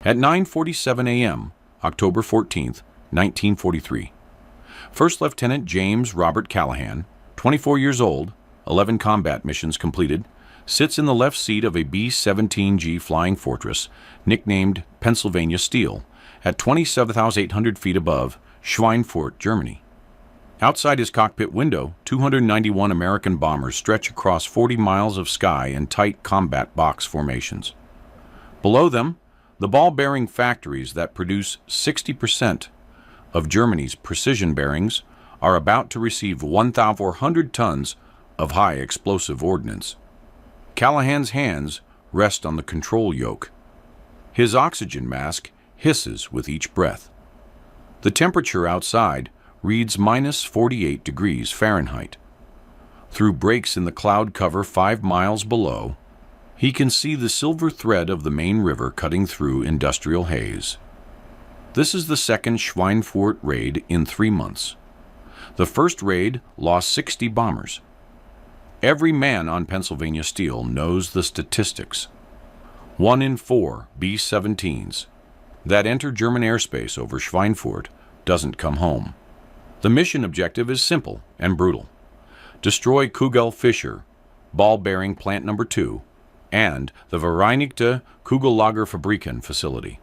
At 9:47 a.m., October 14, 1943, First Lieutenant James Robert Callahan, 24 years old, 11 combat missions completed, sits in the left seat of a B-17G Flying Fortress, nicknamed Pennsylvania Steel, at 27,800 feet above Schweinfurt, Germany. Outside his cockpit window, 291 American bombers stretch across 40 miles of sky in tight combat box formations. Below them, the ball-bearing factories that produce 60% of Germany's precision bearings are about to receive 1,400 tons of high explosive ordnance. Callahan's hands rest on the control yoke. His oxygen mask hisses with each breath. The temperature outside reads minus 48 degrees Fahrenheit. Through breaks in the cloud cover 5 miles below, he can see the silver thread of the main river cutting through industrial haze. This is the second Schweinfurt raid in 3 months. The first raid lost 60 bombers. Every man on Pennsylvania Steel knows the statistics. 1 in 4 B-17s that enter German airspace over Schweinfurt doesn't come home. The mission objective is simple and brutal. Destroy Kugel Fischer, ball-bearing plant number 2, and the Vereinigte Kugellagerfabriken facility.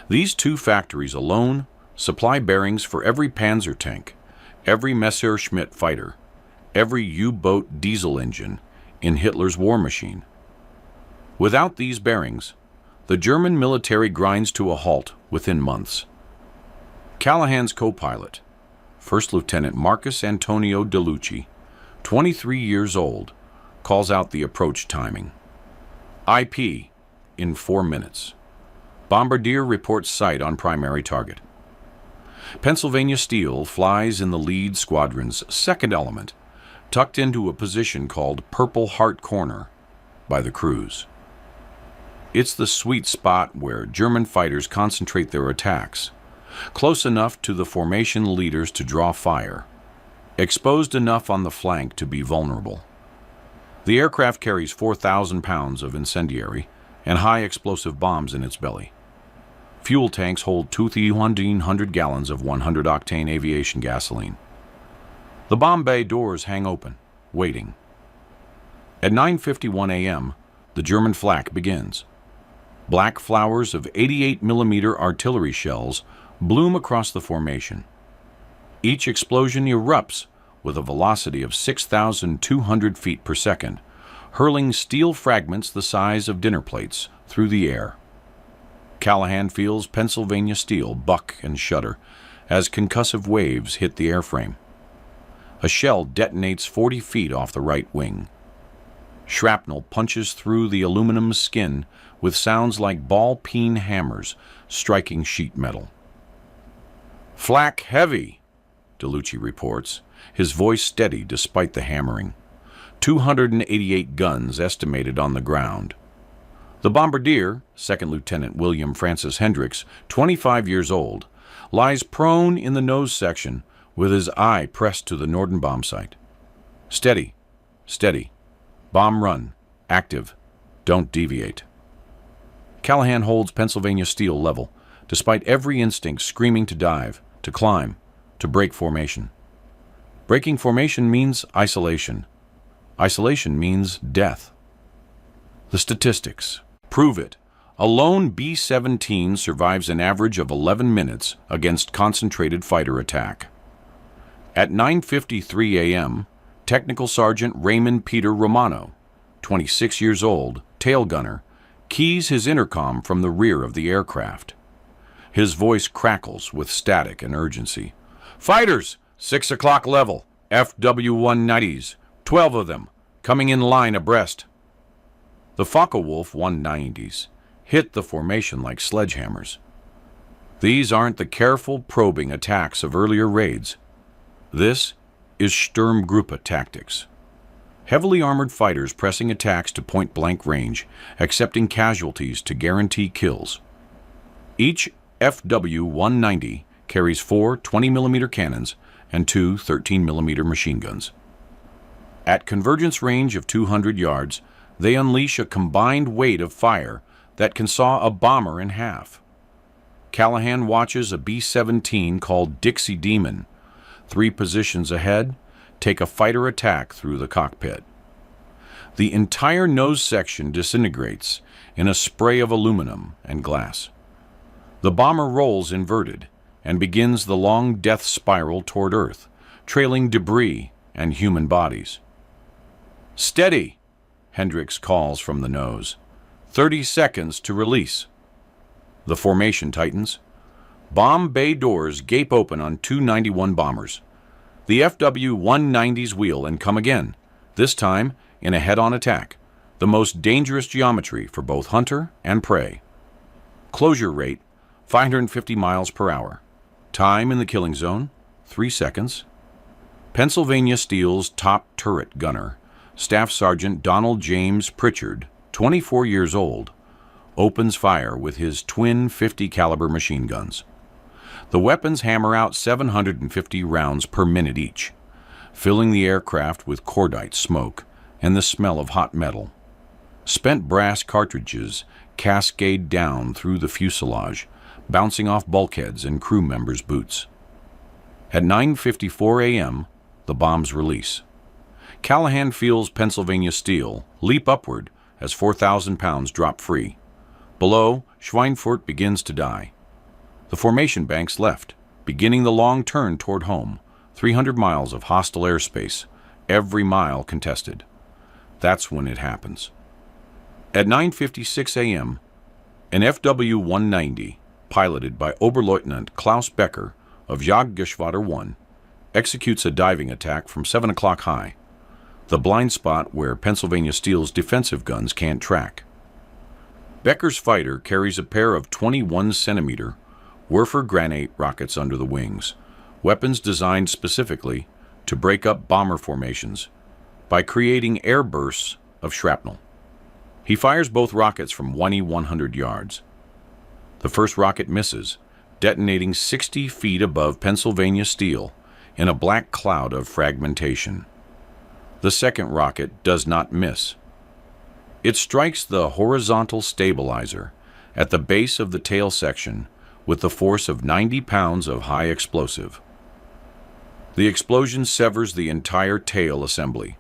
These 2 factories alone supply bearings for every Panzer tank, every Messerschmitt fighter, every U-boat diesel engine in Hitler's war machine. Without these bearings, the German military grinds to a halt within months. Callahan's co-pilot, First Lieutenant Marcus Antonio DeLucci, 23 years old, calls out the approach timing. IP in 4 minutes. Bombardier reports sight on primary target. Pennsylvania Steel flies in the lead squadron's second element, tucked into a position called Purple Heart Corner by the crews. It's the sweet spot where German fighters concentrate their attacks, close enough to the formation leaders to draw fire, exposed enough on the flank to be vulnerable. The aircraft carries 4,000 pounds of incendiary and high explosive bombs in its belly. Fuel tanks hold 2,100 gallons of 100-octane aviation gasoline. The bomb bay doors hang open, waiting. At 9:51 a.m., the German flak begins. Black flowers of 88mm artillery shells bloom across the formation. Each explosion erupts with a velocity of 6,200 feet per second, hurling steel fragments the size of dinner plates through the air. Callahan feels Pennsylvania Steel buck and shudder as concussive waves hit the airframe. A shell detonates 40 feet off the right wing. Shrapnel punches through the aluminum skin with sounds like ball-peen hammers striking sheet metal. "Flak heavy," DeLucci reports, his voice steady despite the hammering. 288 guns estimated on the ground. The bombardier, Second Lieutenant William Francis Hendricks, 25 years old, lies prone in the nose section with his eye pressed to the Norden bomb site. "Steady, steady. Bomb run. Active. Don't deviate." Callahan holds Pennsylvania Steel level, despite every instinct screaming to dive, to climb, to break formation. Breaking formation means isolation. Isolation means death. The statistics prove it. A lone B-17 survives an average of 11 minutes against concentrated fighter attack. At 9:53 a.m., Technical Sergeant Raymond Peter Romano, 26 years old, tail gunner, keys his intercom from the rear of the aircraft. His voice crackles with static and urgency. "Fighters, 6 o'clock level, FW-190s, 12 of them, coming in line abreast." The Focke-Wulf 190s hit the formation like sledgehammers. These aren't the careful, probing attacks of earlier raids. This is Sturmgruppe tactics. Heavily armored fighters pressing attacks to point-blank range, accepting casualties to guarantee kills. Each FW-190 carries 4 20mm cannons and 2 13mm machine guns. At convergence range of 200 yards, they unleash a combined weight of fire that can saw a bomber in half. Callahan watches a B-17 called Dixie Demon, 3 positions ahead, take a fighter attack through the cockpit. The entire nose section disintegrates in a spray of aluminum and glass. The bomber rolls inverted and begins the long death spiral toward Earth, trailing debris and human bodies. "Steady," Hendricks calls from the nose. 30 seconds to release. The formation tightens. Bomb bay doors gape open on 291 bombers. The FW-190s wheel and come again, this time in a head-on attack, the most dangerous geometry for both hunter and prey. Closure rate, 550 miles per hour. Time in the killing zone, 3 seconds. Pennsylvania Steel's top turret gunner, Staff Sergeant Donald James Pritchard, 24 years old, opens fire with his twin 50 caliber machine guns. The weapons hammer out 750 rounds per minute each, filling the aircraft with cordite smoke and the smell of hot metal. Spent brass cartridges cascade down through the fuselage, bouncing off bulkheads and crew members' boots. At 9:54 a.m., the bombs release. Callahan feels Pennsylvania Steel leap upward as 4,000 pounds drop free. Below, Schweinfurt begins to die. The formation banks left, beginning the long turn toward home, 300 miles of hostile airspace, every mile contested. That's when it happens. At 9:56 a.m., an FW-190, piloted by Oberleutnant Klaus Becker of Jagdgeschwader 1, executes a diving attack from 7 o'clock high, the blind spot where Pennsylvania Steel's defensive guns can't track. Becker's fighter carries a pair of 21-centimeter Werfer granate rockets under the wings, weapons designed specifically to break up bomber formations by creating air bursts of shrapnel. He fires both rockets from 100 yards. The first rocket misses, detonating 60 feet above Pennsylvania Steel in a black cloud of fragmentation. The second rocket does not miss. It strikes the horizontal stabilizer at the base of the tail section with the force of 90 pounds of high explosive. The explosion severs the entire tail assembly.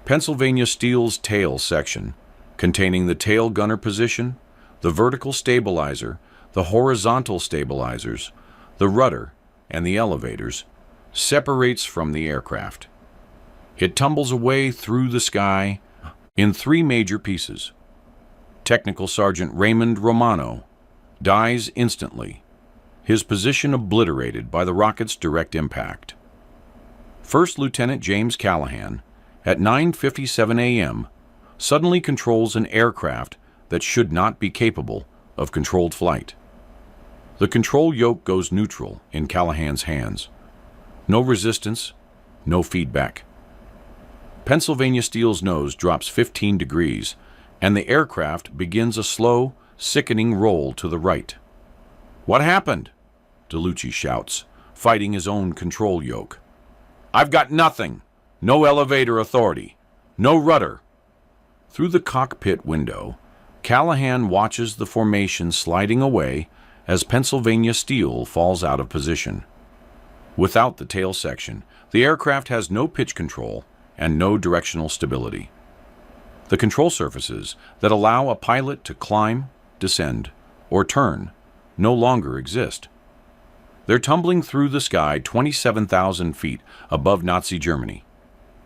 Pennsylvania Steel's tail section, containing the tail gunner position, the vertical stabilizer, the horizontal stabilizers, the rudder, and the elevators, separates from the aircraft. It tumbles away through the sky in 3 major pieces. Technical Sergeant Raymond Romano dies instantly, his position obliterated by the rocket's direct impact. First Lieutenant James Callahan, at 9:57 a.m., suddenly controls an aircraft that should not be capable of controlled flight. The control yoke goes neutral in Callahan's hands. No resistance, no feedback. Pennsylvania Steel's nose drops 15 degrees, and the aircraft begins a slow, sickening roll to the right. "What happened?" DeLucci shouts, fighting his own control yoke. "I've got nothing. No elevator authority. No rudder." Through the cockpit window, Callahan watches the formation sliding away as Pennsylvania Steel falls out of position. Without the tail section, the aircraft has no pitch control and no directional stability. The control surfaces that allow a pilot to climb, descend, or turn no longer exist. They're tumbling through the sky 27,000 feet above Nazi Germany,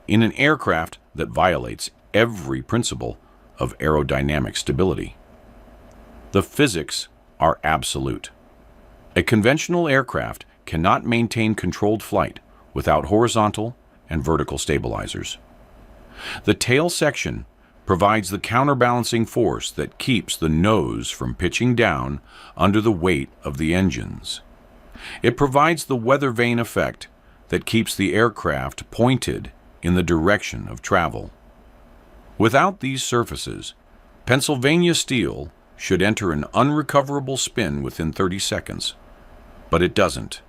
in an aircraft that violates every principle of aerodynamic stability. The physics are absolute. A conventional aircraft cannot maintain controlled flight without horizontal and vertical stabilizers. The tail section provides the counterbalancing force that keeps the nose from pitching down under the weight of the engines. It provides the weather vane effect that keeps the aircraft pointed in the direction of travel. Without these surfaces, Pennsylvania Steel should enter an unrecoverable spin within 30 seconds, but it doesn't.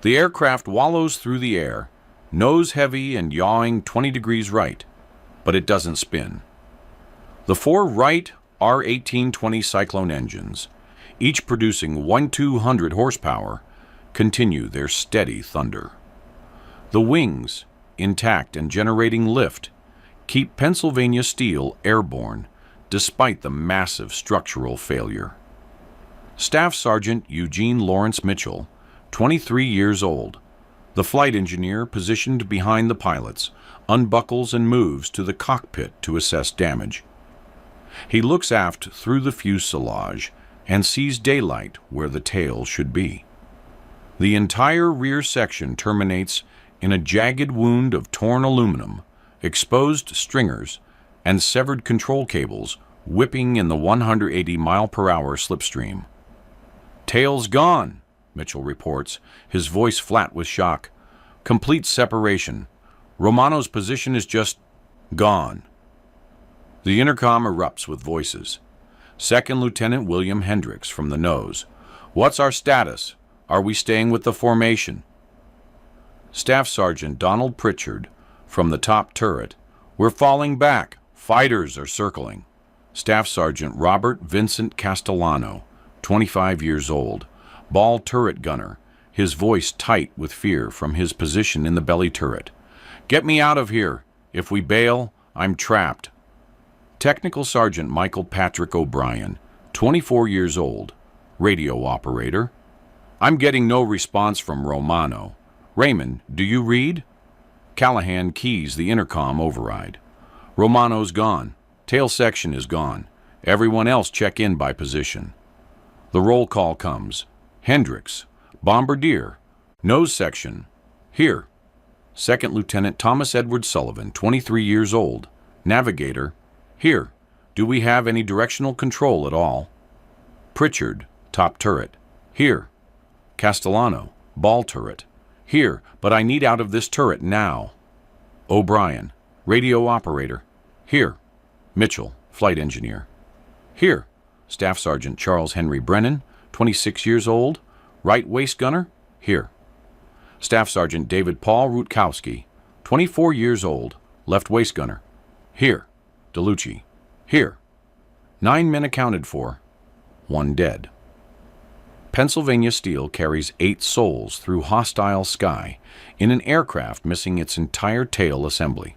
The aircraft wallows through the air, nose heavy and yawing 20 degrees right, but it doesn't spin. The 4 right R-1820 Cyclone engines, each producing 1,200 horsepower, continue their steady thunder. The wings, intact and generating lift, keep Pennsylvania Steel airborne despite the massive structural failure. Staff Sergeant Eugene Lawrence Mitchell, 23 years old, the flight engineer positioned behind the pilots, unbuckles and moves to the cockpit to assess damage. He looks aft through the fuselage and sees daylight where the tail should be. The entire rear section terminates in a jagged wound of torn aluminum, exposed stringers, and severed control cables whipping in the 180-mile-per-hour slipstream. "Tail's gone," Mitchell reports, his voice flat with shock. "Complete separation. Romano's position is just gone." The intercom erupts with voices. Second Lieutenant William Hendricks from the nose. "What's our status? Are we staying with the formation?" Staff Sergeant Donald Pritchard from the top turret. "We're falling back. Fighters are circling." Staff Sergeant Robert Vincent Castellano, 25 years old, ball turret gunner, his voice tight with fear from his position in the belly turret. "Get me out of here. If we bail, I'm trapped." Technical Sergeant Michael Patrick O'Brien, 24 years old, radio operator. "I'm getting no response from Romano. Raymond, do you read?" Callahan keys the intercom override. "Romano's gone. Tail section is gone. Everyone else check in by position." The roll call comes. Hendricks, Bombardier, nose section, here. Second Lieutenant Thomas Edward Sullivan, 23 years old, navigator, here. Do we have any directional control at all? Pritchard, top turret, here. Castellano, ball turret, here, but I need out of this turret now. O'Brien, radio operator, here. Mitchell, flight engineer, here. Staff Sergeant Charles Henry Brennan, 26 years old, right waist gunner, here. Staff Sergeant David Paul Rutkowski, 24 years old, left waist gunner, here. DeLucci, here. 9 men accounted for, 1 dead. Pennsylvania Steel carries 8 souls through hostile sky in an aircraft missing its entire tail assembly.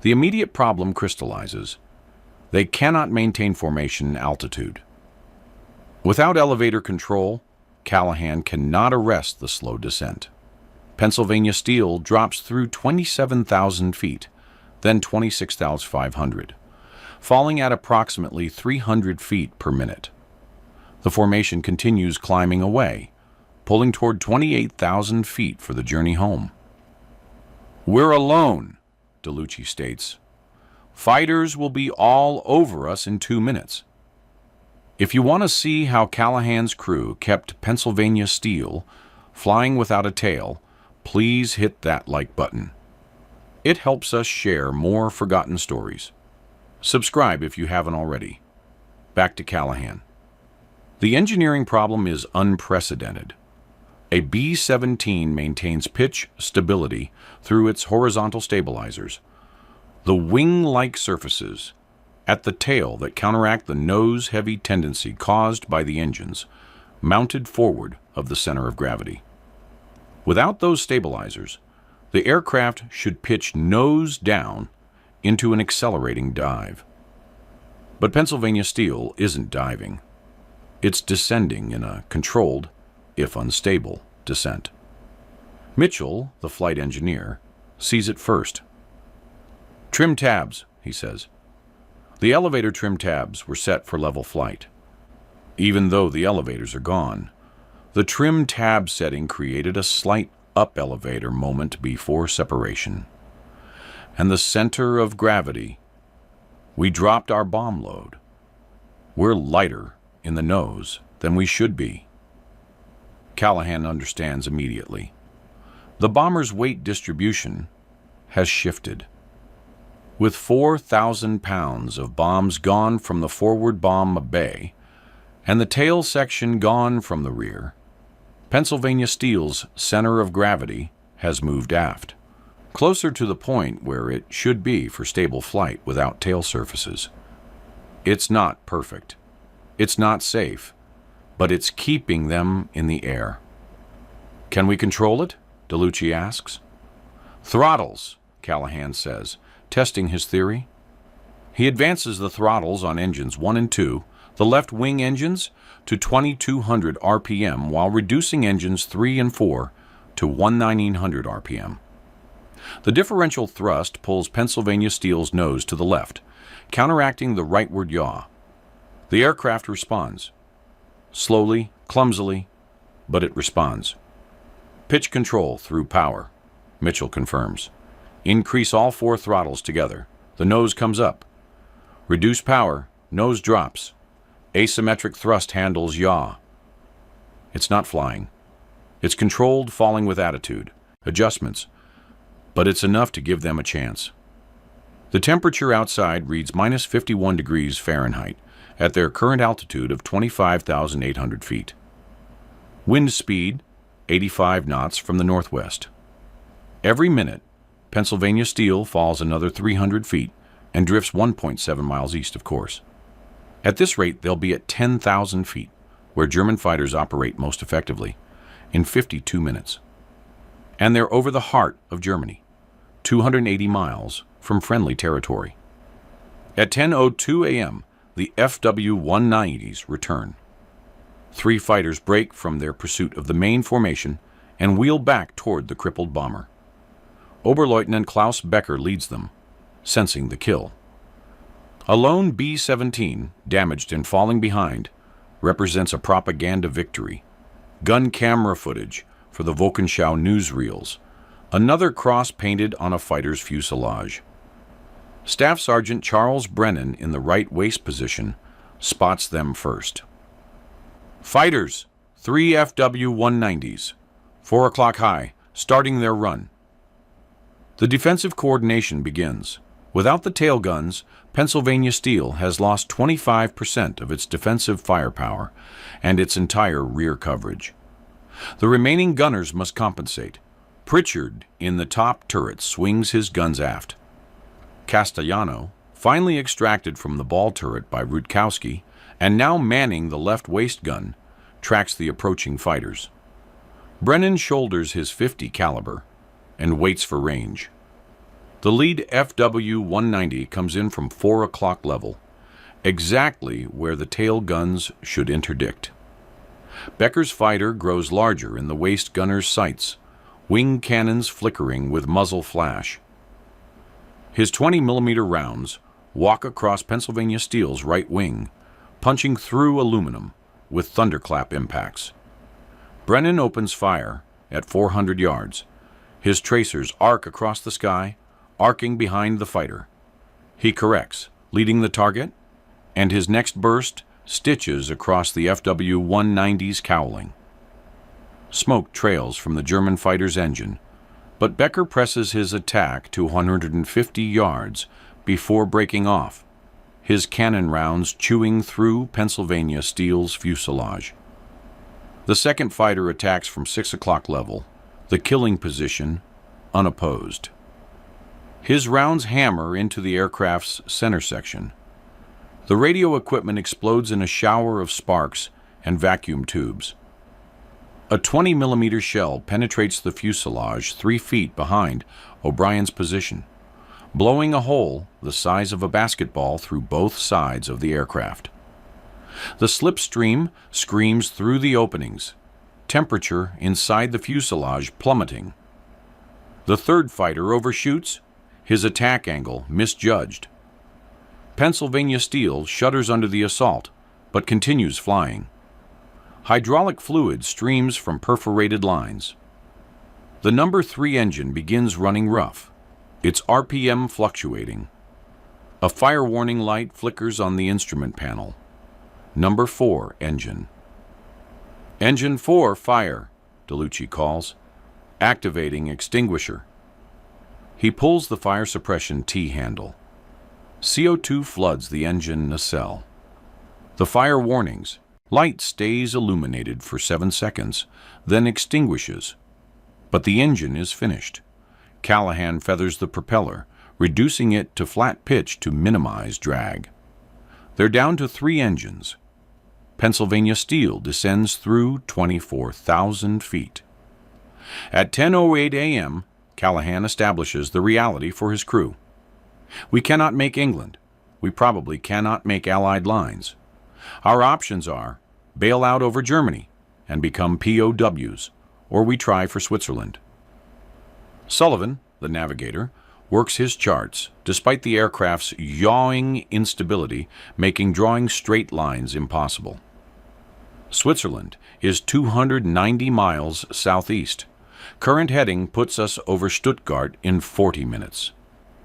The immediate problem crystallizes. They cannot maintain formation altitude. Without elevator control, Callahan cannot arrest the slow descent. Pennsylvania Steel drops through 27,000 feet, then 26,500, falling at approximately 300 feet per minute. The formation continues climbing away, pulling toward 28,000 feet for the journey home. "We're alone," DeLucci states. "Fighters will be all over us in 2 minutes." If you want to see how Callahan's crew kept Pennsylvania Steel flying without a tail, please hit that like button. It helps us share more forgotten stories. Subscribe if you haven't already. Back to Callahan. The engineering problem is unprecedented. A B-17 maintains pitch stability through its horizontal stabilizers, the wing-like surfaces at the tail that counteract the nose-heavy tendency caused by the engines mounted forward of the center of gravity. Without those stabilizers, the aircraft should pitch nose down into an accelerating dive. But Pennsylvania Steel isn't diving. It's descending in a controlled, if unstable, descent. Mitchell, the flight engineer, sees it first. "Trim tabs," he says. The elevator trim tabs were set for level flight. Even though the elevators are gone, the trim tab setting created a slight up elevator moment before separation. And the center of gravity. We dropped our bomb load. We're lighter in the nose than we should be. Callahan understands immediately. The bomber's weight distribution has shifted. With 4,000 pounds of bombs gone from the forward bomb bay and the tail section gone from the rear, Pennsylvania Steel's center of gravity has moved aft, closer to the point where it should be for stable flight without tail surfaces. It's not perfect. It's not safe, but it's keeping them in the air. Can we control it? DeLucci asks. Throttles, Callahan says, testing his theory. He advances the throttles on engines 1 and 2, the left wing engines, to 2200 RPM while reducing engines 3 and 4 to 1900 RPM. The differential thrust pulls Pennsylvania Steel's nose to the left, counteracting the rightward yaw. The aircraft responds. Slowly, clumsily, but it responds. Pitch control through power, Mitchell confirms. Increase all 4 throttles together. The nose comes up. Reduce power, nose drops. Asymmetric thrust handles yaw. It's not flying. It's controlled falling with attitude, adjustments, but it's enough to give them a chance. The temperature outside reads minus 51 degrees Fahrenheit at their current altitude of 25,800 feet. Wind speed, 85 knots from the northwest. Every minute, Pennsylvania Steel falls another 300 feet and drifts 1.7 miles east of course. At this rate, they'll be at 10,000 feet, where German fighters operate most effectively, in 52 minutes. And they're over the heart of Germany, 280 miles from friendly territory. At 10:02 a.m., the FW-190s return. 3 fighters break from their pursuit of the main formation and wheel back toward the crippled bomber. Oberleutnant Klaus Becker leads them, sensing the kill. A lone B-17, damaged and falling behind, represents a propaganda victory. Gun camera footage for the Wochenschau newsreels. Another cross painted on a fighter's fuselage. Staff Sergeant Charles Brennan in the right waist position spots them first. Fighters, 3 FW-190s, 4 o'clock high, starting their run. The defensive coordination begins. Without the tail guns, Pennsylvania Steel has lost 25% of its defensive firepower and its entire rear coverage. The remaining gunners must compensate. Pritchard in the top turret swings his guns aft. Castellano, finally extracted from the ball turret by Rutkowski and now manning the left waist gun, tracks the approaching fighters. Brennan shoulders his .50 caliber and waits for range. The lead FW-190 comes in from 4 o'clock level, exactly where the tail guns should interdict. Becker's fighter grows larger in the waist gunner's sights, wing cannons flickering with muzzle flash. His 20mm rounds walk across Pennsylvania Steel's right wing, punching through aluminum with thunderclap impacts. Brennan opens fire at 400 yards. His tracers arc across the sky, arcing behind the fighter. He corrects, leading the target, and his next burst stitches across the FW-190's cowling. Smoke trails from the German fighter's engine, but Becker presses his attack to 150 yards before breaking off, his cannon rounds chewing through Pennsylvania Steel's fuselage. The second fighter attacks from 6 o'clock level, the killing position unopposed. His rounds hammer into the aircraft's center section. The radio equipment explodes in a shower of sparks and vacuum tubes. A 20mm shell penetrates the fuselage 3 feet behind O'Brien's position, blowing a hole the size of a basketball through both sides of the aircraft. The slipstream screams through the openings, temperature inside the fuselage plummeting. The third fighter overshoots, his attack angle misjudged. Pennsylvania Steel shudders under the assault, but continues flying. Hydraulic fluid streams from perforated lines. The number 3 engine begins running rough, its RPM fluctuating. A fire warning light flickers on the instrument panel. Number 4 engine. Engine 4 fire, DeLucci calls, activating extinguisher. He pulls the fire suppression T-handle. CO2 floods the engine nacelle. The fire warnings. Light stays illuminated for 7 seconds, then extinguishes. But the engine is finished. Callahan feathers the propeller, reducing it to flat pitch to minimize drag. They're down to 3 engines. Pennsylvania Steel descends through 24,000 feet. At 10:08 a.m., Callahan establishes the reality for his crew. We cannot make England. We probably cannot make Allied lines. Our options are bail out over Germany and become POWs, or we try for Switzerland. Sullivan, the navigator, works his charts, despite the aircraft's yawing instability making drawing straight lines impossible. Switzerland is 290 miles southeast. Current heading puts us over Stuttgart in 40 minutes.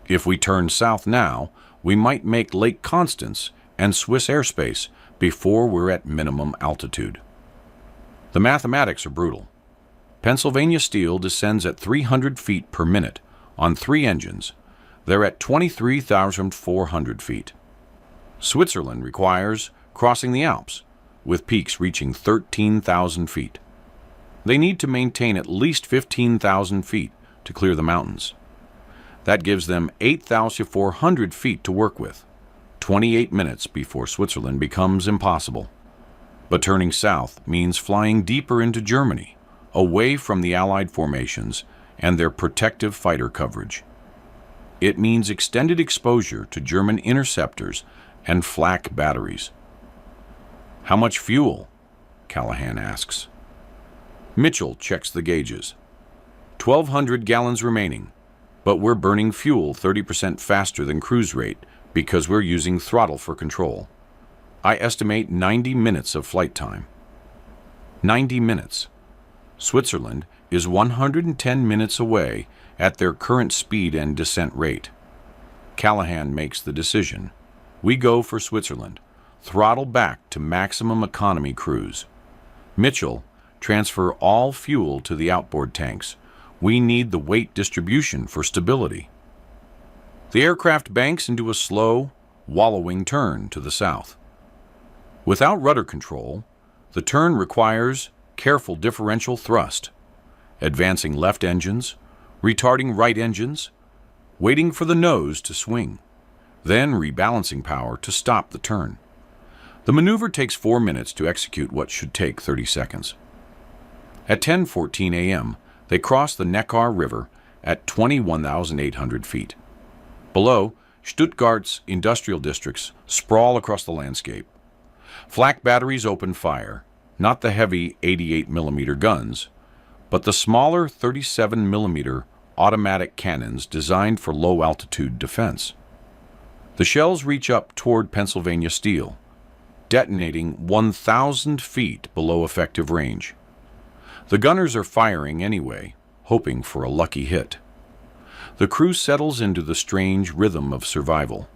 If we turn south now, we might make Lake Constance and Swiss airspace before we're at minimum altitude. The mathematics are brutal. Pennsylvania Steel descends at 300 feet per minute on 3 engines. They're at 23,400 feet. Switzerland requires crossing the Alps, with peaks reaching 13,000 feet. They need to maintain at least 15,000 feet to clear the mountains. That gives them 8,400 feet to work with, 28 minutes before Switzerland becomes impossible. But turning south means flying deeper into Germany, away from the Allied formations and their protective fighter coverage. It means extended exposure to German interceptors and flak batteries. How much fuel? Callahan asks. Mitchell checks the gauges. 1,200 gallons remaining, but we're burning fuel 30% faster than cruise rate because we're using throttle for control. I estimate 90 minutes of flight time. 90 minutes. Switzerland is 110 minutes away at their current speed and descent rate. Callahan makes the decision. We go for Switzerland. Throttle back to maximum economy cruise. Mitchell, transfer all fuel to the outboard tanks. We need the weight distribution for stability. The aircraft banks into a slow, wallowing turn to the south. Without rudder control, the turn requires careful differential thrust, advancing left engines, retarding right engines, waiting for the nose to swing, then rebalancing power to stop the turn. The maneuver takes 4 minutes to execute what should take 30 seconds. At 10:14 a.m., they cross the Neckar River at 21,800 feet. Below, Stuttgart's industrial districts sprawl across the landscape. Flak batteries open fire, not the heavy 88mm guns, but the smaller 37mm automatic cannons designed for low-altitude defense. The shells reach up toward Pennsylvania Steel, detonating 1,000 feet below effective range. The gunners are firing anyway, hoping for a lucky hit. The crew settles into the strange rhythm of survival.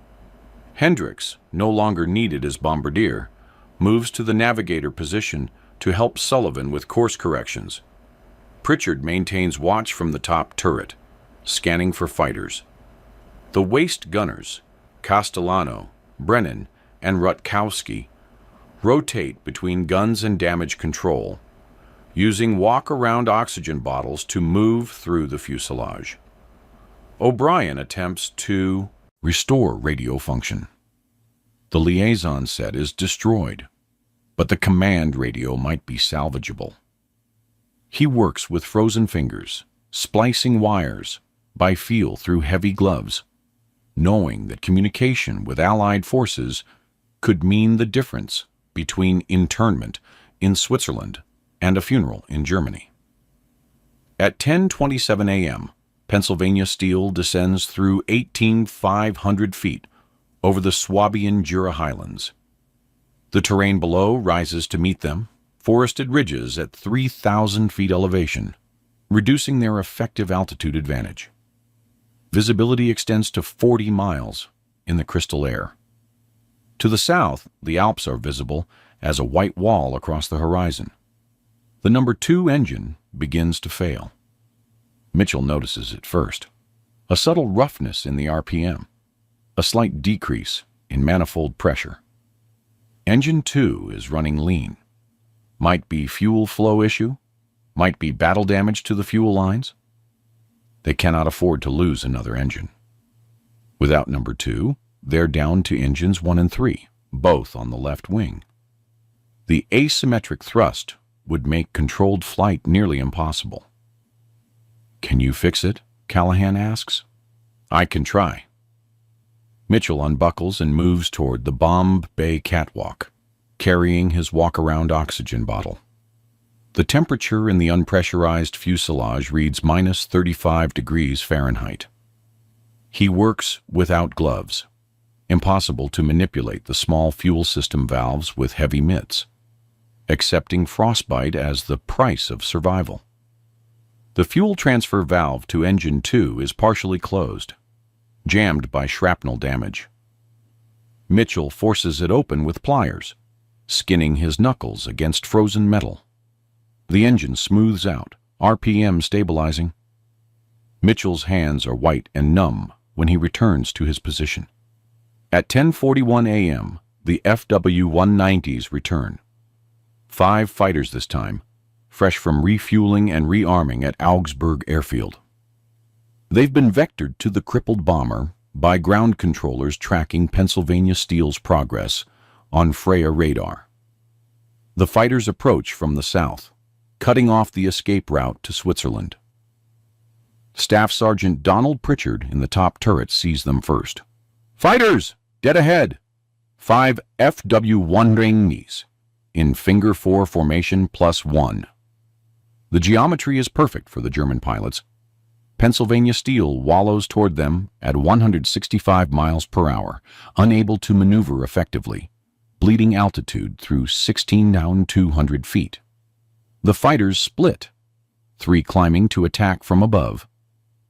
Hendricks, no longer needed as bombardier, moves to the navigator position to help Sullivan with course corrections. Pritchard maintains watch from the top turret, scanning for fighters. The waist gunners, Castellano, Brennan, and Rutkowski, rotate between guns and damage control, using walk-around oxygen bottles to move through the fuselage. O'Brien attempts to restore radio function. The liaison set is destroyed, but the command radio might be salvageable. He works with frozen fingers, splicing wires by feel through heavy gloves, knowing that communication with Allied forces could mean the difference between internment in Switzerland and a funeral in Germany. At 10:27 a.m., Pennsylvania Steel descends through 18,500 feet over the Swabian Jura Highlands. The terrain below rises to meet them, forested ridges at 3,000 feet elevation, reducing their effective altitude advantage. Visibility extends to 40 miles in the crystal air. To the south, the Alps are visible as a white wall across the horizon. The number 2 engine begins to fail. Mitchell notices it first. A subtle roughness in the RPM, a slight decrease in manifold pressure. Engine 2 is running lean. Might be fuel flow issue, might be battle damage to the fuel lines. They cannot afford to lose another engine. Without number 2, they're down to engines 1 and 3, both on the left wing. The asymmetric thrust would make controlled flight nearly impossible. "Can you fix it?" Callahan asks. "I can try." Mitchell unbuckles and moves toward the bomb bay catwalk, carrying his walk-around oxygen bottle. The temperature in the unpressurized fuselage reads minus 35 degrees Fahrenheit. He works without gloves. Impossible to manipulate the small fuel system valves with heavy mitts, accepting frostbite as the price of survival. The fuel transfer valve to engine 2 is partially closed, jammed by shrapnel damage. Mitchell forces it open with pliers, skinning his knuckles against frozen metal. The engine smooths out, RPM stabilizing. Mitchell's hands are white and numb when he returns to his position. At 10:41 a.m., the FW-190s return. 5 fighters this time, fresh from refueling and rearming at Augsburg Airfield. They've been vectored to the crippled bomber by ground controllers tracking Pennsylvania Steel's progress on Freya radar. The fighters approach from the south, cutting off the escape route to Switzerland. Staff Sergeant Donald Pritchard in the top turret sees them first. "Fighters! Dead ahead!" 5 FW-190s in finger 4 formation +1. The geometry is perfect for the German pilots. Pennsylvania Steel wallows toward them at 165 miles per hour, unable to maneuver effectively, bleeding altitude through 16 down 200 feet. The fighters split, 3 climbing to attack from above,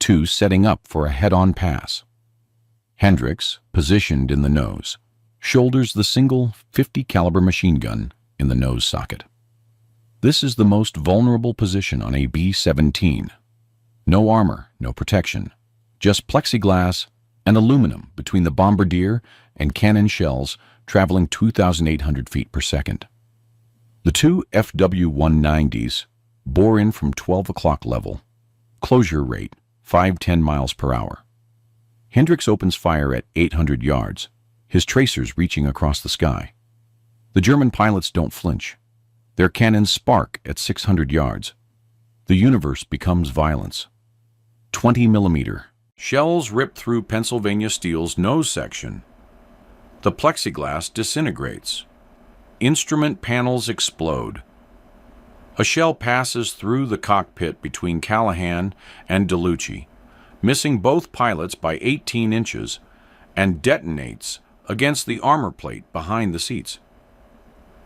2 setting up for a head-on pass. Hendricks, positioned in the nose, shoulders the single 50 caliber machine gun in the nose socket. This is the most vulnerable position on a B-17. No armor, no protection, just plexiglass and aluminum between the bombardier and cannon shells traveling 2,800 feet per second. The 2 FW-190s bore in from 12 o'clock level, closure rate 510 miles per hour. Hendricks opens fire at 800 yards, his tracers reaching across the sky. The German pilots don't flinch. Their cannons spark at 600 yards. The universe becomes violence. 20 millimeter. Shells rip through Pennsylvania Steel's nose section. The plexiglass disintegrates. Instrument panels explode. A shell passes through the cockpit between Callahan and DeLucci, missing both pilots by 18 inches, and detonates against the armor plate behind the seats.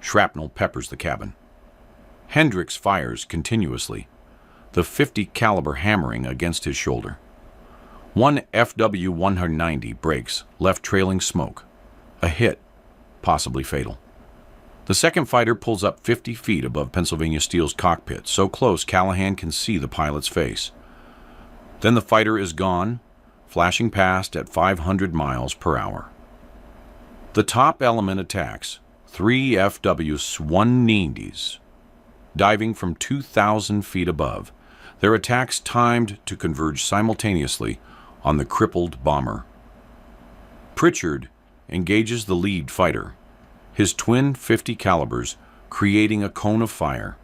Shrapnel peppers the cabin. Hendricks fires continuously, the 50 caliber hammering against his shoulder. 1 FW-190 breaks, left trailing smoke. A hit, possibly fatal. The second fighter pulls up 50 feet above Pennsylvania Steel's cockpit, so close Callahan can see the pilot's face. Then the fighter is gone, flashing past at 500 miles per hour. The top element attacks, 3 FW-190s, diving from 2,000 feet above, their attacks timed to converge simultaneously on the crippled bomber. Pritchard engages the lead fighter, his twin 50 calibers creating a cone of fire.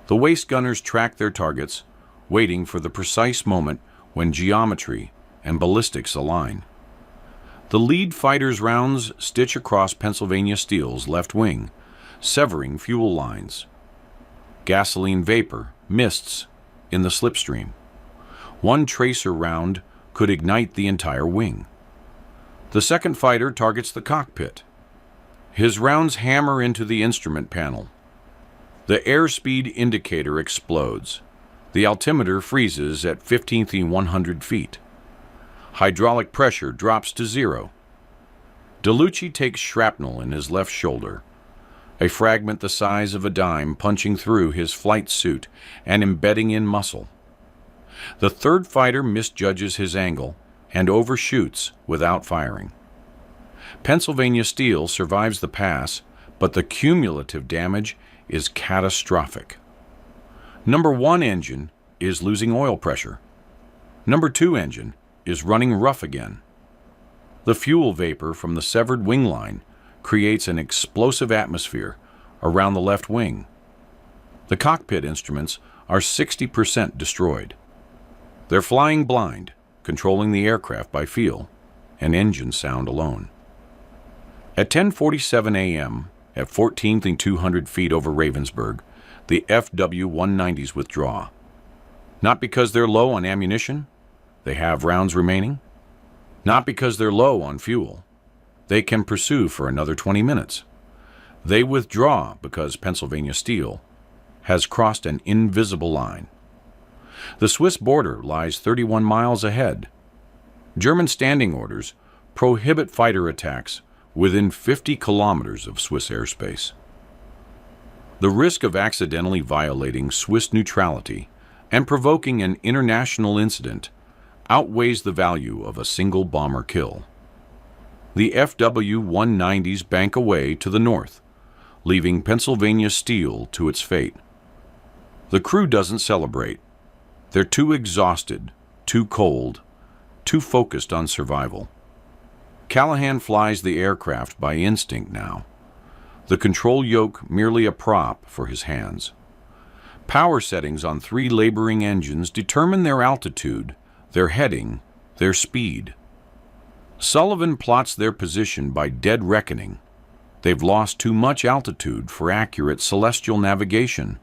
The waist gunners track their targets, waiting for the precise moment when geometry and ballistics align. The lead fighter's rounds stitch across Pennsylvania Steel's left wing, severing fuel lines. Gasoline vapor mists in the slipstream. One tracer round could ignite the entire wing. The second fighter targets the cockpit. His rounds hammer into the instrument panel. The airspeed indicator explodes. The altimeter freezes at 15,100 feet. Hydraulic pressure drops to 0. DeLucci takes shrapnel in his left shoulder, a fragment the size of a dime punching through his flight suit and embedding in muscle. The third fighter misjudges his angle and overshoots without firing. Pennsylvania Steel survives the pass, but the cumulative damage is catastrophic. Number 1 engine is losing oil pressure. Number 2 engine is running rough again. The fuel vapor from the severed wing line creates an explosive atmosphere around the left wing. The cockpit instruments are 60% destroyed. They're flying blind, controlling the aircraft by feel and engine sound alone. At 10:47 a.m., at 14,200 feet over Ravensburg, the FW-190s withdraw. Not because they're low on ammunition, they have rounds remaining. Not because they're low on fuel, they can pursue for another 20 minutes. They withdraw because Pennsylvania Steel has crossed an invisible line. The Swiss border lies 31 miles ahead. German standing orders prohibit fighter attacks within 50 kilometers of Swiss airspace. The risk of accidentally violating Swiss neutrality and provoking an international incident outweighs the value of a single bomber kill. The FW-190s bank away to the north, leaving Pennsylvania Steel to its fate. The crew doesn't celebrate. They're too exhausted, too cold, too focused on survival. Callahan flies the aircraft by instinct now, the control yoke merely a prop for his hands. Power settings on 3 laboring engines determine their altitude, their heading, their speed. Sullivan plots their position by dead reckoning. They've lost too much altitude for accurate celestial navigation,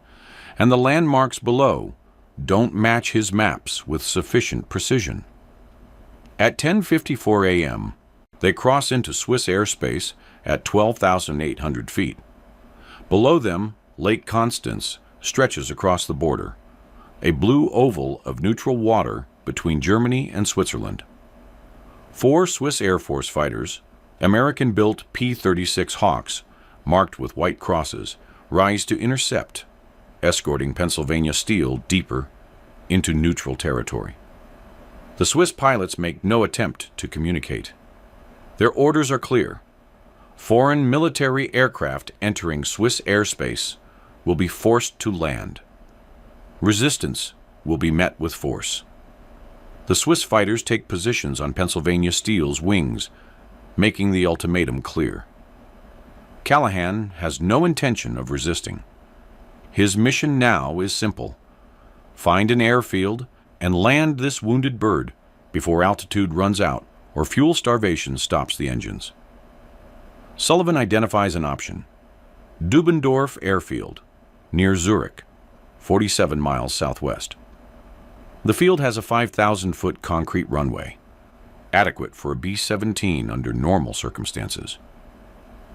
and the landmarks below don't match his maps with sufficient precision. At 10:54 a.m., they cross into Swiss airspace at 12,800 feet. Below them, Lake Constance stretches across the border, a blue oval of neutral water between Germany and Switzerland. 4 Swiss Air Force fighters, American-built P-36 Hawks, marked with white crosses, rise to intercept, escorting Pennsylvania Steel deeper into neutral territory. The Swiss pilots make no attempt to communicate. Their orders are clear. Foreign military aircraft entering Swiss airspace will be forced to land. Resistance will be met with force. The Swiss fighters take positions on Pennsylvania Steel's wings, making the ultimatum clear. Callahan has no intention of resisting. His mission now is simple: find an airfield and land this wounded bird before altitude runs out or fuel starvation stops the engines. Sullivan identifies an option: Dubendorf Airfield, near Zurich, 47 miles southwest. The field has a 5,000-foot concrete runway, adequate for a B-17 under normal circumstances.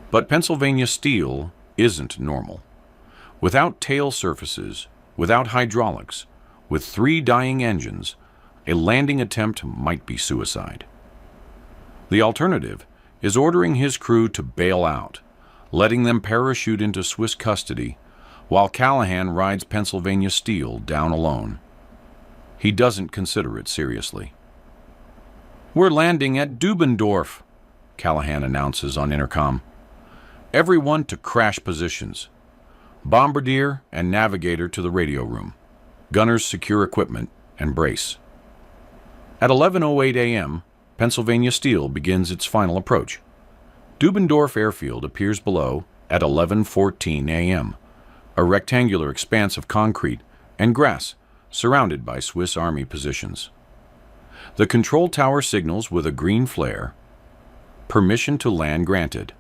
But Pennsylvania Steel isn't normal. Without tail surfaces, without hydraulics, with 3 dying engines, a landing attempt might be suicide. The alternative is ordering his crew to bail out, letting them parachute into Swiss custody while Callahan rides Pennsylvania Steel down alone. He doesn't consider it seriously. "We're landing at Dubendorf," Callahan announces on intercom. "Everyone to crash positions. Bombardier and navigator to the radio room. Gunners secure equipment and brace." At 11:08 a.m., Pennsylvania Steel begins its final approach. Dubendorf Airfield appears below at 11:14 a.m., a rectangular expanse of concrete and grass surrounded by Swiss Army positions. The control tower signals with a green flare, "Permission to land granted."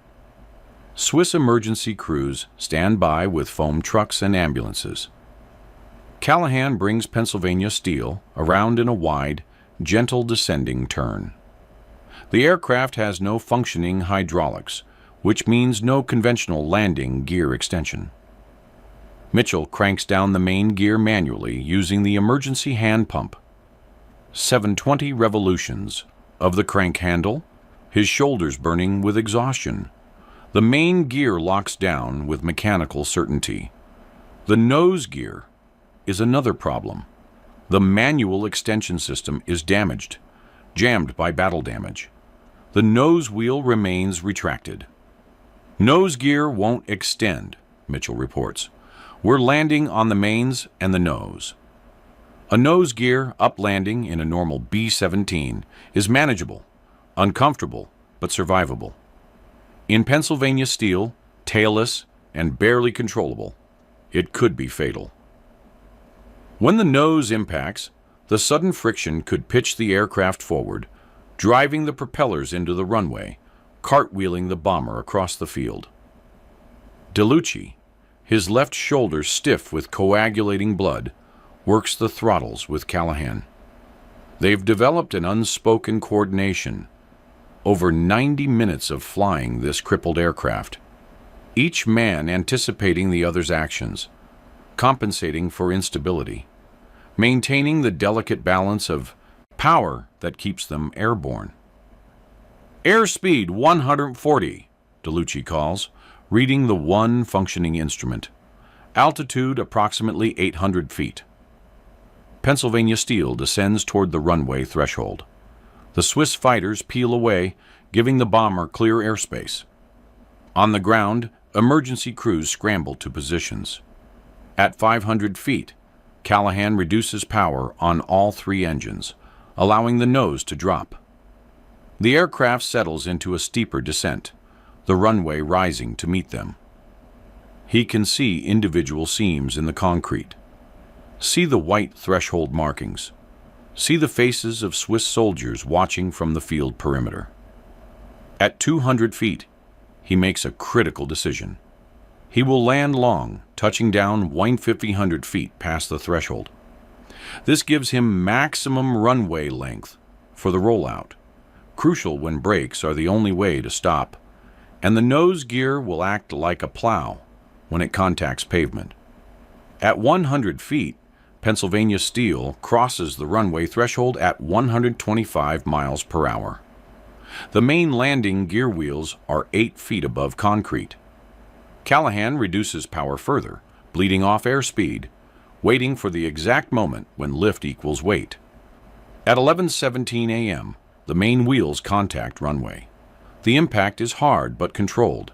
Swiss emergency crews stand by with foam trucks and ambulances. Callahan brings Pennsylvania Steel around in a wide, gentle descending turn. The aircraft has no functioning hydraulics, which means no conventional landing gear extension. Mitchell cranks down the main gear manually using the emergency hand pump. 720 revolutions of the crank handle, his shoulders burning with exhaustion. The main gear locks down with mechanical certainty. The nose gear is another problem. The manual extension system is damaged, jammed by battle damage. The nose wheel remains retracted. "Nose gear won't extend," Mitchell reports. "We're landing on the mains and the nose." A nose gear uplanding in a normal B-17 is manageable, uncomfortable, but survivable. In Pennsylvania steel, tailless, and barely controllable, it could be fatal. When the nose impacts, the sudden friction could pitch the aircraft forward, driving the propellers into the runway, cartwheeling the bomber across the field. DeLucci, his left shoulder stiff with coagulating blood, works the throttles with Callahan. They've developed an unspoken coordination. Over 90 minutes of flying this crippled aircraft, each man anticipating the other's actions, compensating for instability, maintaining the delicate balance of power that keeps them airborne. Airspeed 140, DeLucci calls, reading the one functioning instrument. Altitude approximately 800 feet. Pennsylvania steel descends toward the runway threshold. The Swiss fighters peel away, giving the bomber clear airspace. On the ground, emergency crews scramble to positions. At 500 feet, Callahan reduces power on all three engines, allowing the nose to drop. The aircraft settles into a steeper descent, the runway rising to meet them. He can see individual seams in the concrete. See the white threshold markings. See the faces of Swiss soldiers watching from the field perimeter. At 200 feet, he makes a critical decision. He will land long, touching down 1,500 feet past the threshold. This gives him maximum runway length for the rollout, crucial when brakes are the only way to stop, and the nose gear will act like a plow when it contacts pavement. At 100 feet, Pennsylvania steel crosses the runway threshold at 125 miles per hour. The main landing gear wheels are 8 feet above concrete. Callahan reduces power further, bleeding off airspeed, waiting for the exact moment when lift equals weight. At 11:17 a.m., the main wheels contact runway. The impact is hard but controlled.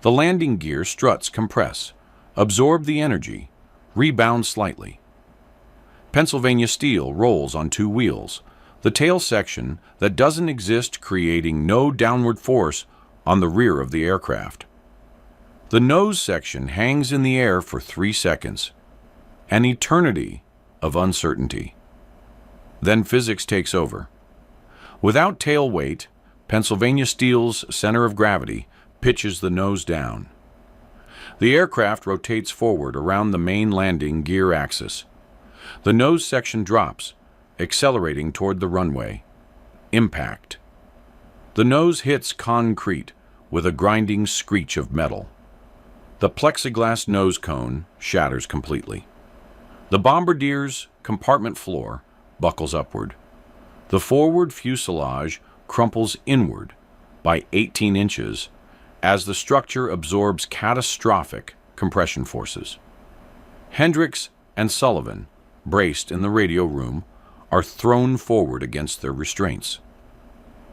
The landing gear struts compress, absorb the energy, rebound slightly. Pennsylvania steel rolls on 2 wheels, the tail section that doesn't exist, creating no downward force on the rear of the aircraft. The nose section hangs in the air for 3 seconds, an eternity of uncertainty. Then physics takes over. Without tail weight, Pennsylvania steel's center of gravity pitches the nose down. The aircraft rotates forward around the main landing gear axis. The nose section drops, accelerating toward the runway. Impact. The nose hits concrete with a grinding screech of metal. The plexiglass nose cone shatters completely. The bombardier's compartment floor buckles upward. The forward fuselage crumples inward by 18 inches as the structure absorbs catastrophic compression forces. Hendricks and Sullivan, braced in the radio room, are thrown forward against their restraints.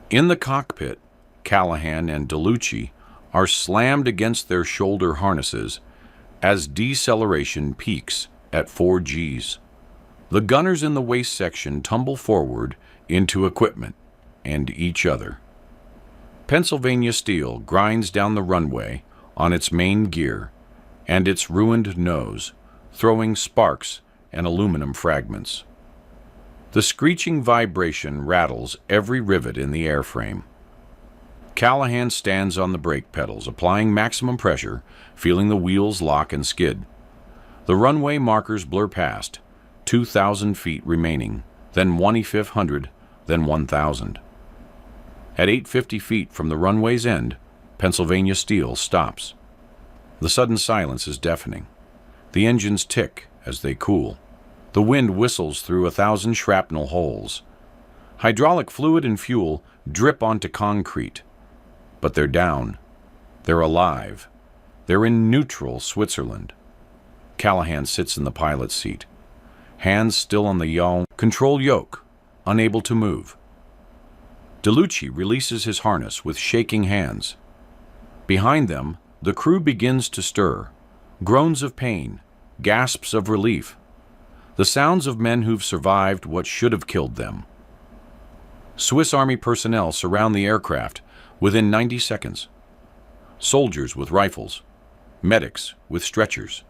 In the cockpit, Callahan and DeLucci are slammed against their shoulder harnesses as deceleration peaks at 4 Gs. The gunners in the waist section tumble forward into equipment and each other. Pennsylvania steel grinds down the runway on its main gear and its ruined nose, throwing sparks and aluminum fragments. The screeching vibration rattles every rivet in the airframe. Callahan stands on the brake pedals, applying maximum pressure, feeling the wheels lock and skid. The runway markers blur past, 2,000 feet remaining, then 2,500, then 1,000. At 850 feet from the runway's end, Pennsylvania steel stops. The sudden silence is deafening. The engines tick as they cool. The wind whistles through 1,000 shrapnel holes. Hydraulic fluid and fuel drip onto concrete. But they're down. They're alive. They're in neutral Switzerland. Callahan sits in the pilot's seat, hands still on the yaw control yoke, unable to move. DeLucci releases his harness with shaking hands. Behind them, the crew begins to stir. Groans of pain, gasps of relief. The sounds of men who've survived what should have killed them. Swiss Army personnel surround the aircraft within 90 seconds. soldiers with rifles, medics with stretchers,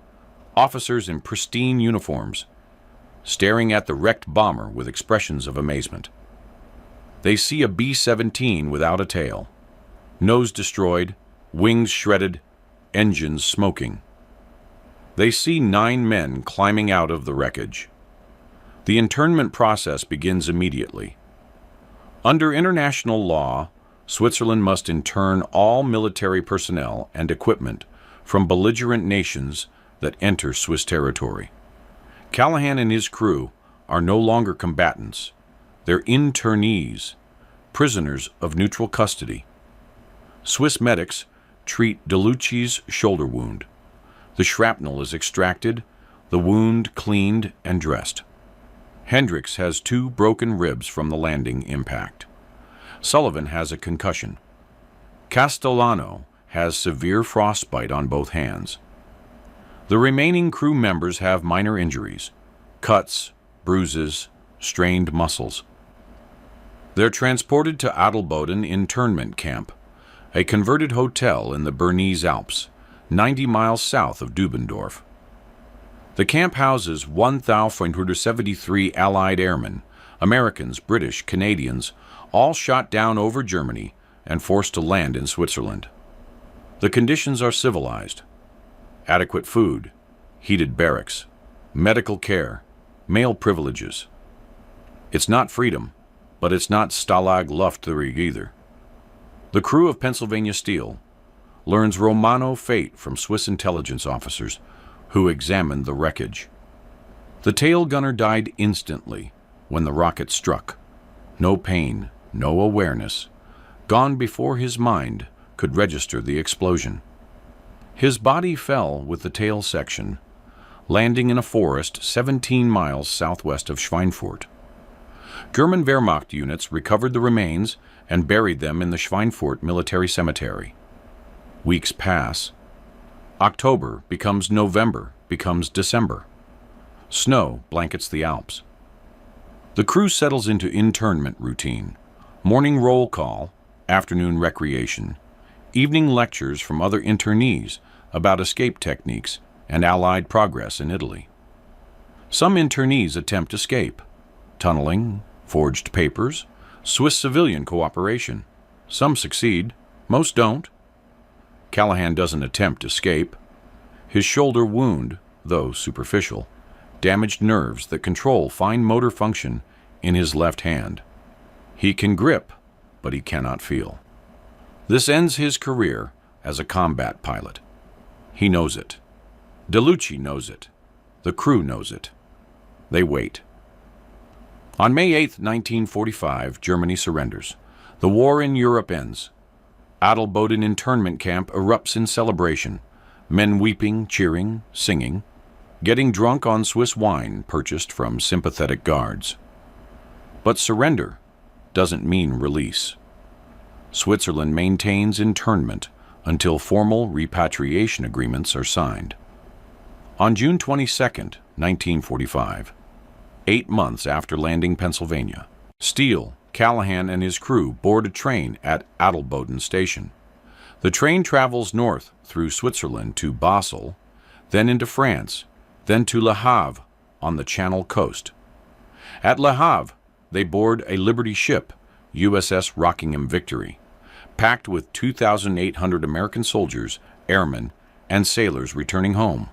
officers in pristine uniforms, staring at the wrecked bomber with expressions of amazement. They see a B-17 without a tail, nose destroyed, wings shredded, engines smoking. They see 9 men climbing out of the wreckage. The internment process begins immediately. Under international law, Switzerland must intern all military personnel and equipment from belligerent nations that enter Swiss territory. Callahan and his crew are no longer combatants. They're internees, prisoners of neutral custody. Swiss medics treat DeLucci's shoulder wound. The shrapnel is extracted, the wound cleaned and dressed. Hendricks has 2 broken ribs from the landing impact. Sullivan has a concussion. Castellano has severe frostbite on both hands. The remaining crew members have minor injuries, cuts, bruises, strained muscles. They're transported to Adelboden internment camp, a converted hotel in the Bernese Alps, 90 miles south of Dubendorf. The camp houses 1,473 Allied airmen, Americans, British, Canadians, all shot down over Germany and forced to land in Switzerland. The conditions are civilized. Adequate food, heated barracks, medical care, male privileges. It's not freedom, but it's not Stalag Lufthansa either. The crew of Pennsylvania Steel learns Romano fate from Swiss intelligence officers who examined the wreckage. The tail gunner died instantly when the rocket struck. No pain, no awareness, gone before his mind could register the explosion. His body fell with the tail section, landing in a forest 17 miles southwest of Schweinfurt. German Wehrmacht units recovered the remains and buried them in the Schweinfurt military cemetery. Weeks pass. October becomes November, becomes December. Snow blankets the Alps. The crew settles into internment routine. Morning roll call, afternoon recreation, evening lectures from other internees about escape techniques and Allied progress in Italy. Some internees attempt escape, tunneling, forged papers, Swiss civilian cooperation. Some succeed, most don't. Callahan doesn't attempt escape. His shoulder wound, though superficial, damaged nerves that control fine motor function in his left hand. He can grip, but he cannot feel. This ends his career as a combat pilot. He knows it. DeLucci knows it. The crew knows it. They wait. On May 8, 1945, Germany surrenders. The war in Europe ends. Adelboden internment camp erupts in celebration. Men weeping, cheering, singing, getting drunk on Swiss wine purchased from sympathetic guards. But surrender doesn't mean release. Switzerland maintains internment until formal repatriation agreements are signed. On June 22, 1945, 8 months after landing Pennsylvania, Steele, Callahan, and his crew board a train at Adelboden Station. The train travels north through Switzerland to Basel, then into France, then to Le Havre on the Channel coast. At Le Havre, they board a Liberty ship, USS Rockingham Victory, packed with 2,800 American soldiers, airmen, and sailors returning home.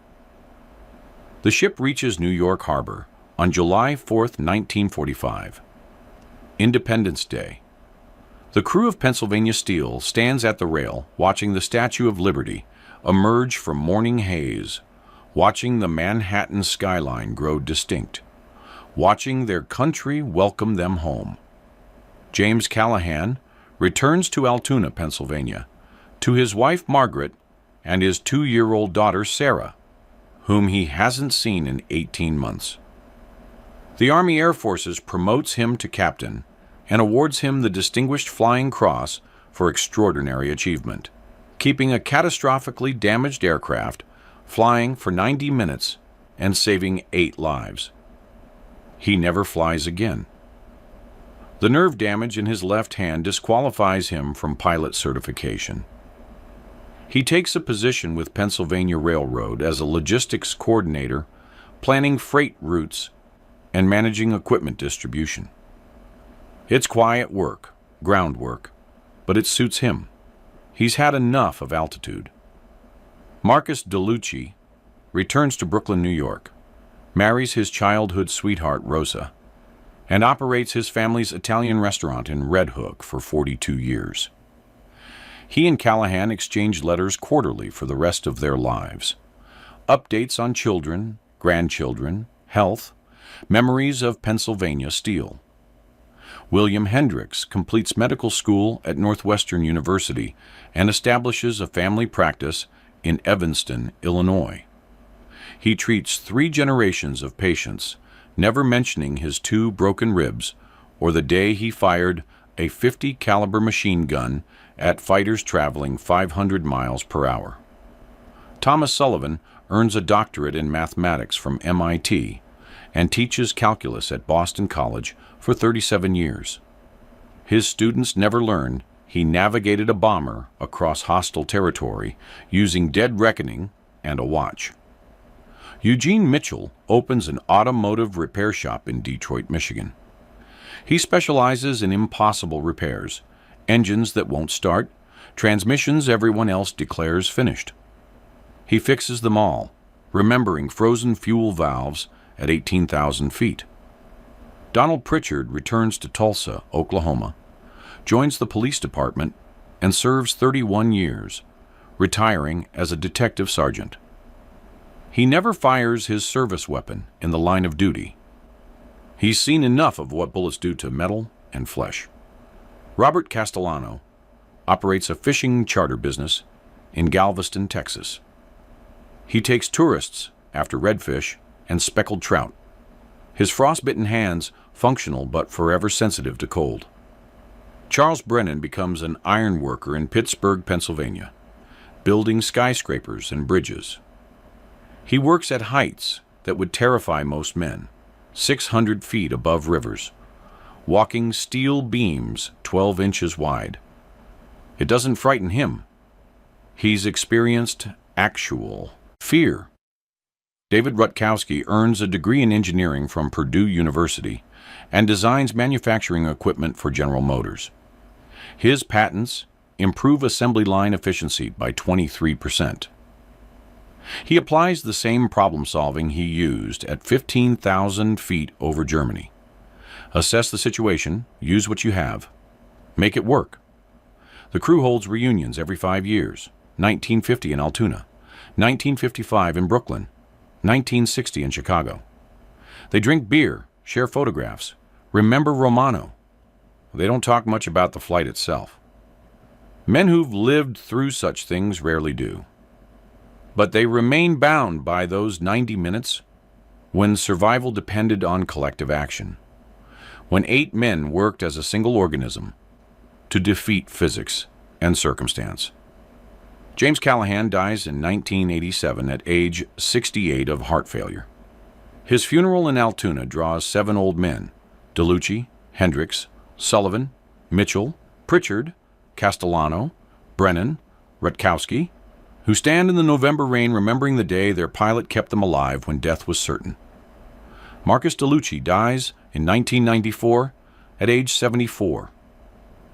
The ship reaches New York Harbor on July 4, 1945. Independence Day. The crew of Pennsylvania Steel stands at the rail watching the Statue of Liberty emerge from morning haze, watching the Manhattan skyline grow distinct, watching their country welcome them home. James Callahan returns to Altoona, Pennsylvania, to his wife Margaret and his 2-year-old daughter Sarah, whom he hasn't seen in 18 months. The Army Air Forces promotes him to captain and awards him the Distinguished Flying Cross for extraordinary achievement, keeping a catastrophically damaged aircraft flying for 90 minutes and saving 8 lives. He never flies again. The nerve damage in his left hand disqualifies him from pilot certification. He takes a position with Pennsylvania Railroad as a logistics coordinator, planning freight routes and managing equipment distribution. It's quiet work, groundwork, but it suits him. He's had enough of altitude. Marcus DeLucci returns to Brooklyn, New York, marries his childhood sweetheart Rosa, and operates his family's Italian restaurant in Red Hook for 42 years. He and Callahan exchanged letters quarterly for the rest of their lives. Updates on children, grandchildren, health, memories of Pennsylvania steel. William Hendricks completes medical school at Northwestern University and establishes a family practice in Evanston, Illinois. He treats 3 generations of patients, never mentioning his 2 broken ribs or the day he fired a .50 caliber machine gun at fighters traveling 500 miles per hour. Thomas Sullivan earns a doctorate in mathematics from MIT and teaches calculus at Boston College for 37 years. His students never learned he navigated a bomber across hostile territory using dead reckoning and a watch. Eugene Mitchell opens an automotive repair shop in Detroit, Michigan. He specializes in impossible repairs, engines that won't start, transmissions everyone else declares finished. He fixes them all, remembering frozen fuel valves at 18,000 feet. Donald Pritchard returns to Tulsa, Oklahoma, joins the police department, and serves 31 years, retiring as a detective sergeant. He never fires his service weapon in the line of duty. He's seen enough of what bullets do to metal and flesh. Robert Castellano operates a fishing charter business in Galveston, Texas. He takes tourists after redfish and speckled trout. His frostbitten hands functional but forever sensitive to cold. Charles Brennan becomes an iron worker in Pittsburgh, Pennsylvania, building skyscrapers and bridges. He works at heights that would terrify most men, 600 feet above rivers, walking steel beams 12 inches wide. It doesn't frighten him. He's experienced actual fear. David Rutkowski earns a degree in engineering from Purdue University and designs manufacturing equipment for General Motors. His patents improve assembly line efficiency by 23%. He applies the same problem-solving he used at 15,000 feet over Germany. Assess the situation, use what you have, make it work. The crew holds reunions every 5 years, 1950 in Altoona, 1955 in Brooklyn, 1960 in Chicago. They drink beer, share photographs, remember Romano. They don't talk much about the flight itself. Men who've lived through such things rarely do. But they remain bound by those 90 minutes when survival depended on collective action, when 8 men worked as a single organism to defeat physics and circumstance. James Callahan dies in 1987 at age 68 of heart failure. His funeral in Altoona draws 7 old men, DeLucci, Hendricks, Sullivan, Mitchell, Pritchard, Castellano, Brennan, Rutkowski, who stand in the November rain remembering the day their pilot kept them alive when death was certain. Marcus DeLucci dies in 1994 at age 74.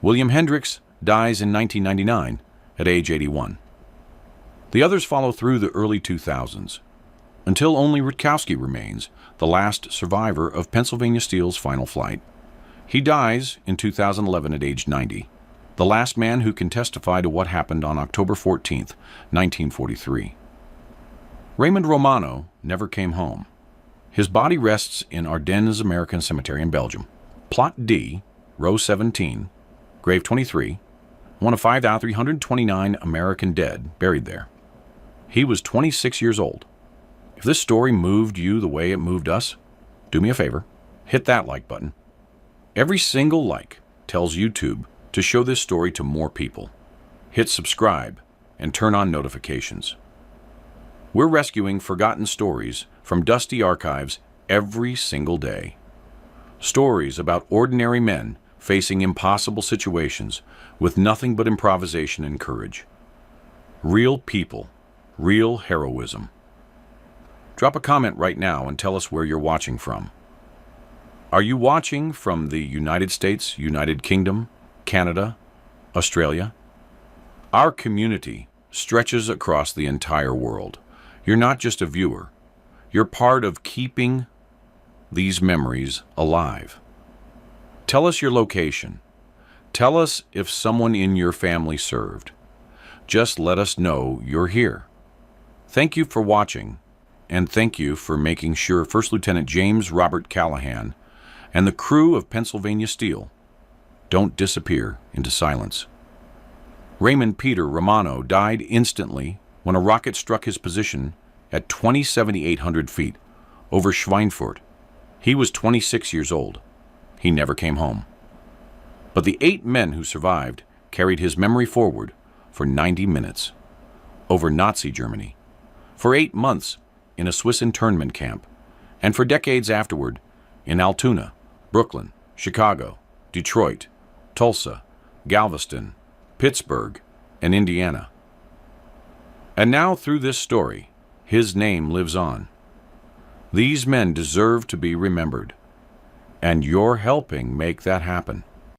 William Hendricks dies in 1999 at age 81. The others follow through the early 2000s, until only Rutkowski remains, the last survivor of Pennsylvania Steel's final flight. He dies in 2011 at age 90, the last man who can testify to what happened on October 14, 1943. Raymond Romano never came home. His body rests in Ardennes American Cemetery in Belgium. Plot D, row 17, grave 23, one of 5,329 American dead buried there. He was 26 years old. If this story moved you the way it moved us, do me a favor, hit that like button. Every single like tells YouTube to show this story to more people. Hit subscribe and turn on notifications. We're rescuing forgotten stories from dusty archives every single day. Stories about ordinary men facing impossible situations with nothing but improvisation and courage. Real people, real heroism. Drop a comment right now and tell us where you're watching from. Are you watching from the United States, United Kingdom, Canada, Australia? Our community stretches across the entire world. You're not just a viewer. You're part of keeping these memories alive. Tell us your location. Tell us if someone in your family served. Just let us know you're here. Thank you for watching, and thank you for making sure First Lieutenant James Robert Callahan and the crew of Pennsylvania Steel don't disappear into silence. Raymond Peter Romano died instantly when a rocket struck his position at 7,800 feet over Schweinfurt. He was 26 years old. He never came home. But the 8 men who survived carried his memory forward for 90 minutes over Nazi Germany, for 8 months in a Swiss internment camp, and for decades afterward in Altoona, Brooklyn, Chicago, Detroit, Tulsa, Galveston, Pittsburgh, and Indiana. And now through this story, his name lives on. These men deserve to be remembered, and you're helping make that happen.